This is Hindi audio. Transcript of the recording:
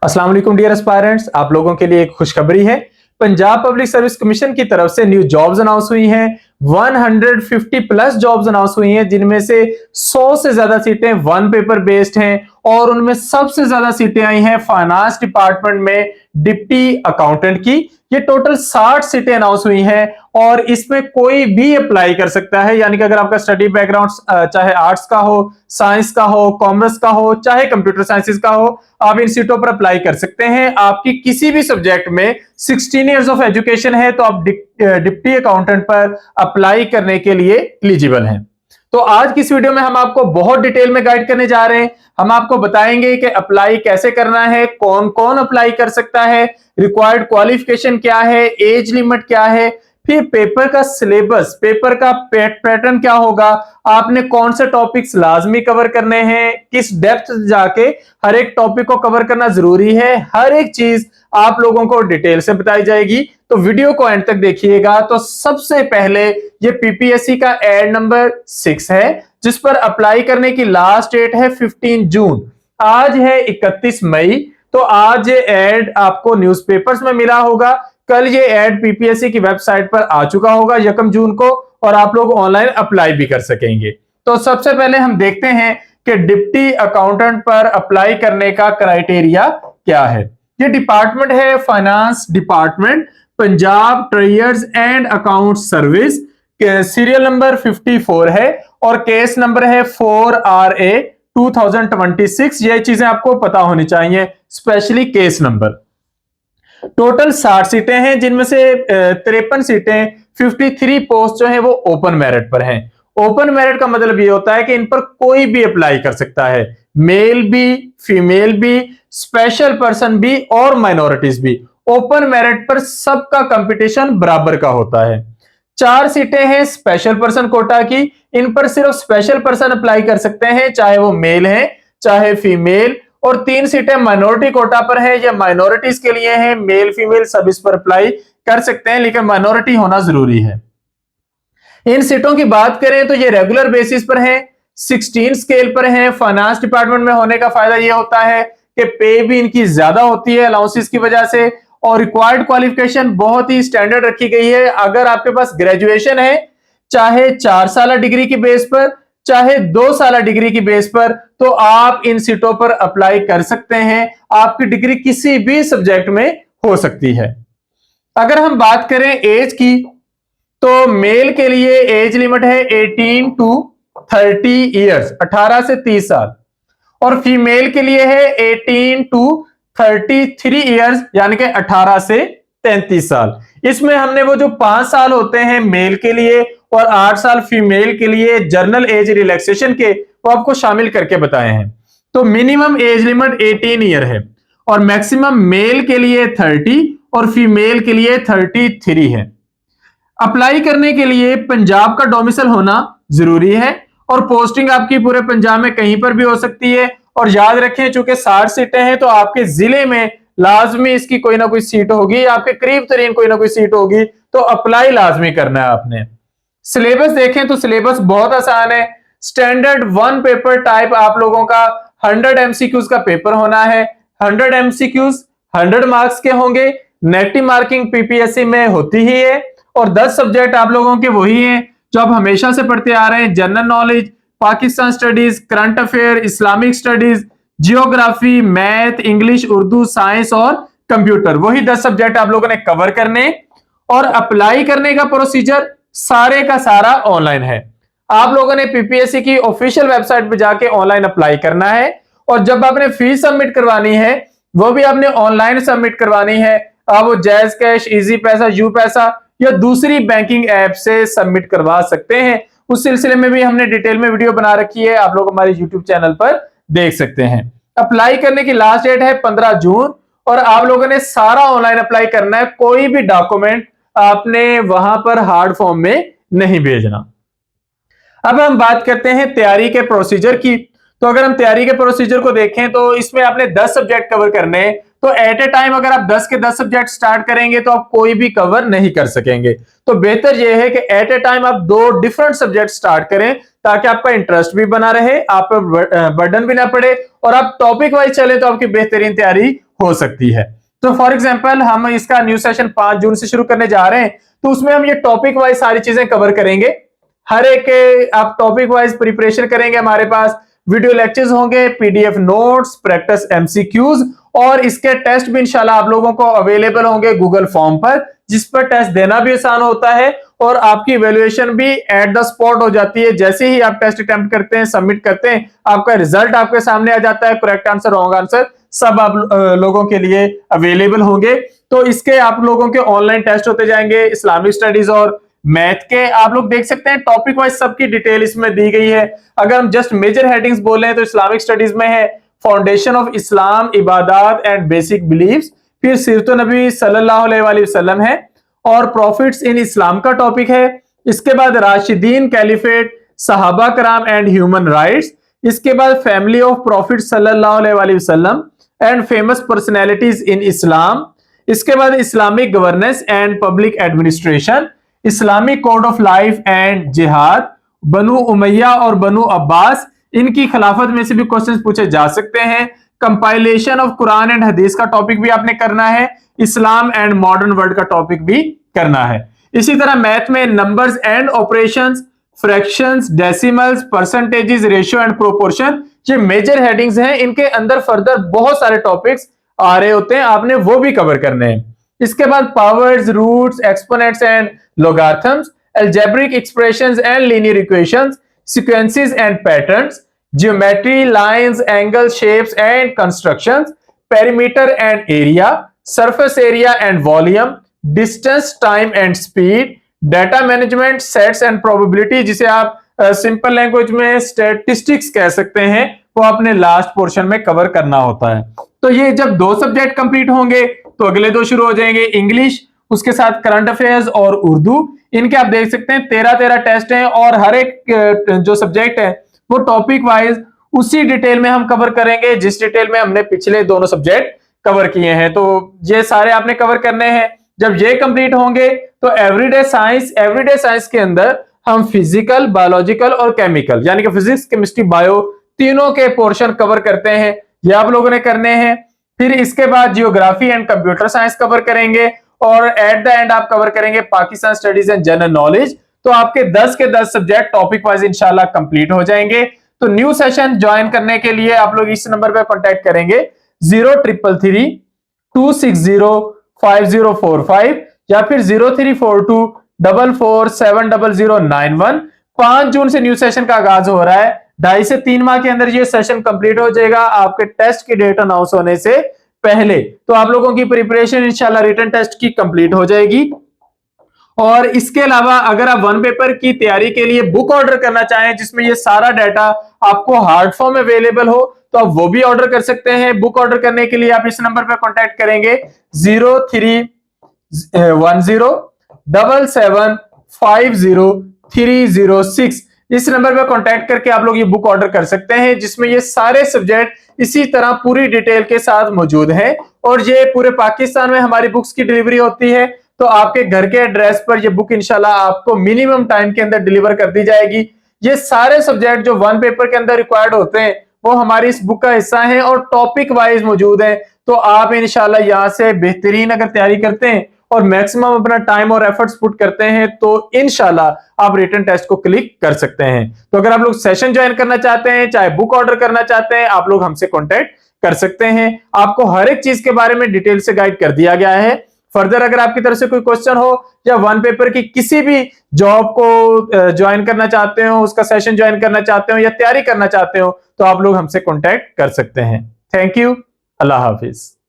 अस्सलाम वालेकुम डियर एस्पायरेंट्स, आप लोगों के लिए एक खुशखबरी है। पंजाब पब्लिक सर्विस कमीशन की तरफ से न्यू जॉब्स अनाउंस हुई हैं। 150 प्लस जॉब्स अनाउंस हुई हैं, जिनमें से 100 से ज्यादा सीटें वन पेपर बेस्ड हैं और उनमें सबसे ज्यादा सीटें आई हैं फाइनेंस डिपार्टमेंट में डिप्टी अकाउंटेंट की। ये टोटल 60 सीटें अनाउंस हुई हैं और इसमें कोई भी अप्लाई कर सकता है, यानी कि अगर आपका स्टडी बैकग्राउंड चाहे आर्ट्स का हो, साइंस का हो, कॉमर्स का हो, चाहे कंप्यूटर साइंसेज का हो, आप इन सीटों पर अप्लाई कर सकते हैं। आपकी किसी भी सब्जेक्ट में 16 इयर्स ऑफ एजुकेशन है तो आप डिप्टी अकाउंटेंट पर अप्लाई करने के लिए एलिजिबल हैं। तो आज की इस वीडियो में हम आपको बहुत डिटेल में गाइड करने जा रहे हैं। हम आपको बताएंगे कि अप्लाई कैसे करना है, कौन कौन अप्लाई कर सकता है, रिक्वायर्ड क्वालिफिकेशन क्या है, एज लिमिट क्या है, फिर पेपर का सिलेबस, पेपर का पैटर्न क्या होगा, आपने कौन से टॉपिक्स लाजमी कवर करने हैं, किस डेप्थ जाके हर एक टॉपिक को कवर करना जरूरी है, हर एक चीज आप लोगों को डिटेल से बताई जाएगी। तो वीडियो को एंड तक देखिएगा। तो सबसे पहले ये पीपीएससी का एड नंबर 6 है, जिस पर अप्लाई करने की लास्ट डेट है 15 जून। आज है 31 मई। तो आज ये एड आपको न्यूज़पेपर्स में मिला होगा, कल ये एड पीपीएससी की वेबसाइट पर आ चुका होगा 1 जून को, और आप लोग ऑनलाइन अप्लाई भी कर सकेंगे। तो सबसे पहले हम देखते हैं कि डिप्टी अकाउंटेंट पर अप्लाई करने का क्राइटेरिया क्या है। ये डिपार्टमेंट है finance department, Punjab treasures and account service. Serial number 54 है और केस नंबर है 4RA 2026। ये चीजें आपको पता होनी चाहिए, स्पेशली केस नंबर। टोटल 60 सीटें हैं, जिनमें से 53 सीटें 53 पोस्ट जो है वो ओपन मेरिट पर हैं। ओपन मेरिट का मतलब ये होता है कि इन पर कोई भी अप्लाई कर सकता है, मेल भी, फीमेल भी, स्पेशल पर्सन भी और माइनॉरिटीज भी। ओपन मेरिट पर सबका कंपटीशन बराबर का होता है। 4 सीटें हैं स्पेशल पर्सन कोटा की। इन पर सिर्फ स्पेशल पर्सन अप्लाई कर सकते हैं, चाहे वो मेल है चाहे फीमेल। और 3 सीटें माइनॉरिटी कोटा पर है, या माइनॉरिटीज के लिए है, मेल फीमेल सब इस पर अप्लाई कर सकते हैं, लेकिन माइनॉरिटी होना जरूरी है। इन सीटों की बात करें तो ये रेगुलर बेसिस पर है, 16 स्केल पर है। फाइनेंस डिपार्टमेंट में होने का फायदा ये होता है कि पे भी इनकी ज्यादा होती है अलाउंसेस की वजह से, और रिक्वायर्ड क्वालिफिकेशन बहुत ही स्टैंडर्ड रखी गई है। अगर आपके पास ग्रेजुएशन है, चाहे 4 साल डिग्री की बेस पर चाहे 2 साल डिग्री की बेस पर, तो आप इन सीटों पर अप्लाई कर सकते हैं। आपकी डिग्री किसी भी सब्जेक्ट में हो सकती है। अगर हम बात करें एज की, तो मेल के लिए एज लिमिट है 18 टू 30 इयर्स, 18 से 30 साल, और फीमेल के लिए है 18 टू 33 इयर्स, यानी कि 18 से 33 साल। इसमें हमने वो जो 5 साल होते हैं मेल के लिए और 8 साल फीमेल के लिए जर्नल एज रिलैक्सेशन के, वो आपको शामिल करके बताए हैं। तो मिनिमम एज लिमिट 18 ईयर है और मैक्सिमम मेल के लिए 30 और फीमेल के लिए 33 है। अप्लाई करने के लिए पंजाब का डोमिसाइल होना जरूरी है और पोस्टिंग आपकी पूरे पंजाब में कहीं पर भी हो सकती है। और याद रखें, चूंकि 60 सीटें हैं तो आपके जिले में लाजमी इसकी कोई ना कोई सीट होगी, आपके करीब तरीन कोई ना कोई सीट होगी, तो अप्लाई लाजमी करना है आपने। सिलेबस देखें तो सिलेबस बहुत आसान है। स्टैंडर्ड 1 पेपर टाइप आप लोगों का 100 एमसीक्यूज का पेपर होना है। 100 एमसीक्यूज 100 मार्क्स के होंगे। नेगेटिव मार्किंग पीपीएससी में होती ही है और 10 सब्जेक्ट आप लोगों के वही हैं जो आप हमेशा से पढ़ते आ रहे हैं। General knowledge, Pakistan studies, current affair, Islamic studies, geography, math, English, Urdu, science और कंप्यूटर, वही 10 सब्जेक्ट आप लोगों ने कवर करने। और अप्लाई करने का प्रोसीजर सारे का सारा ऑनलाइन है। आप लोगों ने पीपीएससी की ऑफिशियल वेबसाइट पर जाके ऑनलाइन अप्लाई करना है और जब आपने फीस सबमिट करवानी है वो भी आपने ऑनलाइन सबमिट करवानी है। आप वो जैज कैश, इजी पैसा, यू पैसा या दूसरी बैंकिंग ऐप से सबमिट करवा सकते हैं। उस सिलसिले में भी हमने डिटेल में वीडियो बना रखी है, आप लोग हमारे यूट्यूब चैनल पर देख सकते हैं। अप्लाई करने की लास्ट डेट है 15 जून और आप लोगों ने सारा ऑनलाइन अप्लाई करना है। कोई भी डॉक्यूमेंट आपने वहां पर हार्ड फॉर्म में नहीं भेजना। अब हम बात करते हैं तैयारी के प्रोसीजर की। तो अगर हम तैयारी के प्रोसीजर को देखें तो इसमें आपने 10 सब्जेक्ट कवर करने हैं। तो एट ए टाइम अगर आप 10 के 10 सब्जेक्ट स्टार्ट करेंगे तो आप कोई भी कवर नहीं कर सकेंगे। तो बेहतर यह है कि एट ए टाइम आप 2 डिफरेंट सब्जेक्ट स्टार्ट करें ताकि आपका इंटरेस्ट भी बना रहे, आप पर बर्डन भी ना पड़े और आप टॉपिक वाइज चले तो आपकी बेहतरीन तैयारी हो सकती है। तो फॉर एग्जांपल हम इसका न्यू सेशन 5 जून से शुरू करने जा रहे हैं, तो उसमें हम ये टॉपिक वाइज सारी चीजें कवर करेंगे। हर एक आप टॉपिक वाइज प्रिपरेशन करेंगे। हमारे पास वीडियो लेक्चर्स होंगे, पीडीएफ नोट्स, प्रैक्टिस एमसीक्यूज और इसके टेस्ट भी इंशाल्लाह आप लोगों को अवेलेबल होंगे गूगल फॉर्म पर, जिस पर टेस्ट देना भी आसान होता है और आपकी इवैल्यूएशन भी एट द स्पॉट हो जाती है। जैसे ही आप टेस्ट अटेम्प्ट करते हैं, सबमिट करते हैं, आपका रिजल्ट आपके सामने आ जाता है। करेक्ट आंसर, रॉन्ग आंसर सब आप लोगों के लिए अवेलेबल होंगे। तो इसके आप लोगों के ऑनलाइन टेस्ट होते जाएंगे, इस्लामिक स्टडीज और मैथ के। आप लोग देख सकते हैं टॉपिक वाइज सबकी डिटेल इसमें दी गई है। अगर हम जस्ट मेजर हेडिंग्स बोले तो इस्लामिक स्टडीज में है फाउंडेशन ऑफ इस्लाम, इबादत एंड बेसिक बिलीव्स, फिर सीरत नबी सल्लल्लाहु अलैहि वसल्लम है और प्रॉफिट्स इन इस्लाम का टॉपिक है। इसके बाद राशिदीन, कैलिफेट, सहाबा कराम एंड ह्यूमन राइट्स। इसके बाद फैमिली ऑफ प्रॉफिट सल्लल्लाहु अलैहि वसल्लम एंड फेमस पर्सनैलिटीज इन इस्लाम। इसके बाद Islamic governance and public administration, Islamic code of life and जिहाद, बनु उमैया और बनु अब्बास, इनकी खिलाफत में से भी क्वेश्चंस पूछे जा सकते हैं। कंपाइलेशन ऑफ कुरान एंड हदीस का टॉपिक भी आपने करना है। इस्लाम एंड मॉडर्न वर्ल्ड का टॉपिक भी करना है। इसी तरह मैथ में numbers and operations, fractions, decimals, percentages, ratio and proportion, ये मेजर हेडिंग्स हैं। इनके अंदर फर्दर बहुत सारे टॉपिक्स आ रहे होते हैं, आपने वो भी कवर करने हैं। इसके बाद powers, roots, exponents and logarithms, algebraic expressions and linear equations, sequences and patterns, geometry, lines, angles, shapes and constructions, perimeter and area, surface area and volume, distance, time and speed, data management, sets and probability, जिसे आप सिंपल लैंग्वेज में स्टैटिस्टिक्स कह सकते हैं, वो आपने लास्ट पोर्शन में कवर करना होता है। तो ये जब 2 सब्जेक्ट कंप्लीट होंगे तो अगले 2 शुरू हो जाएंगे, इंग्लिश, उसके साथ करंट अफेयर्स और उर्दू। इनके आप देख सकते हैं 13 टेस्ट हैं और हर एक जो सब्जेक्ट है वो टॉपिक वाइज उसी डिटेल में हम कवर करेंगे जिस डिटेल में हमने पिछले दोनों सब्जेक्ट कवर किए हैं। तो ये सारे आपने कवर करने हैं। जब ये कंप्लीट होंगे तो एवरीडे साइंस के अंदर हम फिजिकल, बायोलॉजिकल और केमिकल यानी कि फिजिक्स, केमिस्ट्री, बायो तीनों के पोर्शन कवर करते हैं, ये आप लोगों ने करने हैं। फिर इसके बाद geography and computer science cover करेंगे और एट द एंड आप कवर करेंगे Pakistan studies and general knowledge. तो आपके 10 के 10 सब्जेक्ट टॉपिक वाइज इंशाल्लाह कंप्लीट हो जाएंगे। तो न्यू सेशन ज्वाइन करने के लिए आप लोग इस नंबर पर कांटेक्ट करेंगे 0333 260 5045 या फिर 0342 447091। 5 जून से न्यू सेशन का आगाज हो रहा है। 2.5 से 3 माह के अंदर ये सेशन कंप्लीट हो जाएगा आपके टेस्ट की डेट अनाउंस होने से पहले। तो आप लोगों की प्रिपरेशन इंशाल्लाह रिटन टेस्ट की कंप्लीट हो जाएगी। और इसके अलावा अगर आप 1 पेपर की तैयारी के लिए बुक ऑर्डर करना चाहें जिसमें ये सारा डाटा आपको हार्ड फॉर्म में अवेलेबल हो तो आप वो भी ऑर्डर कर सकते हैं। बुक ऑर्डर करने के लिए आप इस नंबर पर कांटेक्ट करेंगे 031077500306। इस नंबर पर कांटेक्ट करके आप लोग ये बुक ऑर्डर कर सकते हैं जिसमें ये सारे सब्जेक्ट इसी तरह पूरी डिटेल के साथ मौजूद हैं और ये पूरे पाकिस्तान में हमारी बुक्स की डिलीवरी होती है। तो आपके घर के एड्रेस पर ये बुक इंशाल्लाह आपको मिनिमम टाइम के अंदर डिलीवर कर दी जाएगी। ये सारे सब्जेक्ट जो 1 पेपर के अंदर रिक्वायर्ड होते हैं वो हमारी इस बुक का हिस्सा है और टॉपिक वाइज मौजूद है। तो आप इंशाल्लाह यहाँ से बेहतरीन अगर तैयारी करते हैं और मैक्सिमम अपना टाइम और एफर्ट्स पुट करते हैं तो इंशाल्लाह आप रिटन टेस्ट को क्लिक कर सकते हैं। तो अगर आप लोग सेशन ज्वाइन करना चाहते हैं, चाहे बुक ऑर्डर करना चाहते हैं, आप लोग हमसे कॉन्टेक्ट कर सकते हैं। आपको हर एक चीज के बारे में डिटेल से गाइड कर दिया गया है। फर्दर अगर आपकी तरफ से कोई क्वेश्चन हो या 1 पेपर की किसी भी जॉब को ज्वाइन करना चाहते हो, उसका सेशन ज्वाइन करना चाहते हो या तैयारी करना चाहते हो तो आप लोग हमसे कॉन्टेक्ट कर सकते हैं। Thank you. Allah Hafiz.